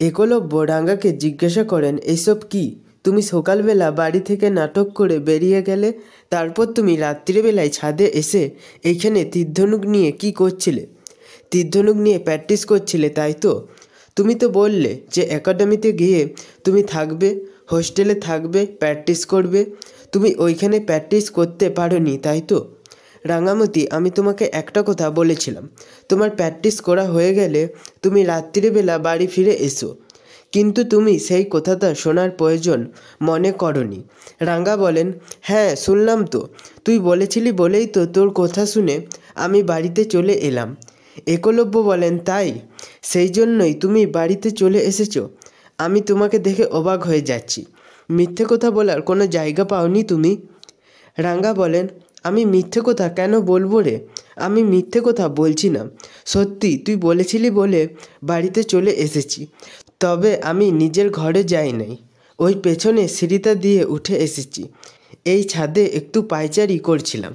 একলব্য রাঙ্গাকে জিজ্ঞাসা করেন, এইসব কি? তুমি সকালবেলা বাড়ি থেকে নাটক করে বেরিয়ে গেলে, তারপর তুমি রাত্রিবেলায় ছাদে এসে এইখানে তীরধনুক নিয়ে কি করছিলে? তীরধনুক নিয়ে প্র্যাকটিস করছিলে, তাই তো? তুমি তো বললে যে একাডেমিতে গিয়ে তুমি থাকবে, হোস্টেলে থাকবে, প্র্যাকটিস করবে। তুমি ওইখানে প্র্যাকটিস করতে পারোনি, তাই তো? রাঙামতি, আমি তোমাকে একটা কথা বলেছিলাম, তোমার প্র্যাকটিস করা হয়ে গেলে তুমি রাত্রিবেলা বাড়ি ফিরে এসো, কিন্তু তুমি সেই কথাটা শোনার প্রয়োজন মনে করনি। রাঙ্গা বলেন, হ্যাঁ শুনলাম তো, তুই বলেছিলি বলেই তো তোর কথা শুনে আমি বাড়িতে চলে এলাম। একলব্য বলেন, তাই? সেই জন্যই তুমি বাড়িতে চলে এসেছো? আমি তোমাকে দেখে অবাক হয়ে যাচ্ছি। মিথ্যে কথা বলার কোনো জায়গা পাওনি তুমি? রাঙ্গা বলেন, আমি মিথ্যে কথা কেন বলবো রে? আমি মিথ্যে কথা বলছি না, সত্যি তুই বলেছিলি বলে বাড়িতে চলে এসেছি। তবে আমি নিজের ঘরে যাই নাই, ওই পেছনে সিঁড়িটা দিয়ে উঠে এসেছি। এই ছাদে একটু পায়চারি করছিলাম।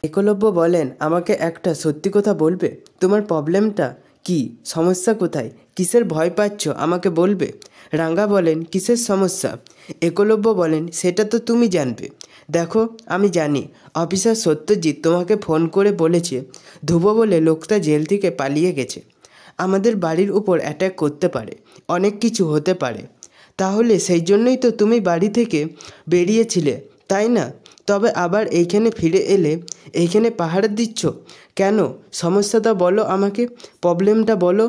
একলব্য বলেন, আমাকে একটা সত্যি কথা বলবে? তোমার প্রবলেমটা কি? সমস্যা কোথায়? কিসের ভয় পাচ্ছ আমাকে বলবে? রাঙ্গা বলেন, কিসের সমস্যা? একলব্য বলেন, সেটা তো তুমি জানবে। দেখো, আমি জানি অফিসার সত্যজিৎ তোমাকে ফোন করে বলেছে ধ্রুব বলে লোকটা জেল থেকে পালিয়ে গেছে, আমাদের বাড়ির উপর অ্যাটাক করতে পারে, অনেক কিছু হতে পারে। তাহলে সেই জন্যই তো তুমি বাড়ি থেকে বেরিয়েছিলে, তাই না? তবে আবার এইখানে ফিরে এলে এইখানে পাহারা দিচ্ছ কেন? সমস্যাটা বলো আমাকে, প্রবলেমটা বলো।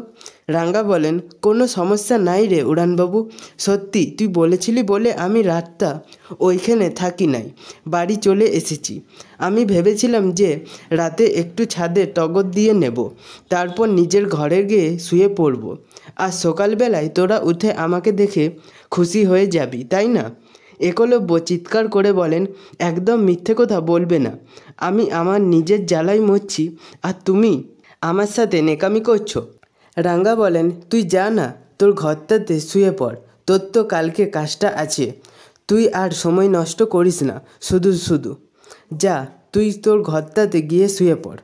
রাঙ্গা বলেন, কোনো সমস্যা নাই রে উড়ানবাবু, সত্যি তুই বলেছিলি বলে আমি রাতটা ওইখানে থাকি নাই, বাড়ি চলে এসেছি। আমি ভেবেছিলাম যে রাতে একটু ছাদে টগর দিয়ে নেব, তারপর নিজের ঘরে গিয়ে শুয়ে পড়ব, আর সকালবেলায় তোরা উঠে আমাকে দেখে খুশি হয়ে যাবি, তাই না? একলব্য চিৎকার করে বলেন, একদম মিথ্যে কথা বলবে না, আমি আমার নিজের জ্বালায় মরছি আর তুমি আমার সাথে নেকামি করছো। রাঙ্গা বলেন, তুই যা না, তোর ঘরটাতে শুয়ে পড়, তোর তো কালকে কাজটা আছে, তুই আর সময় নষ্ট করিস না শুধু শুধু। যা, তুই তোর ঘরটাতে গিয়ে শুয়ে পড়।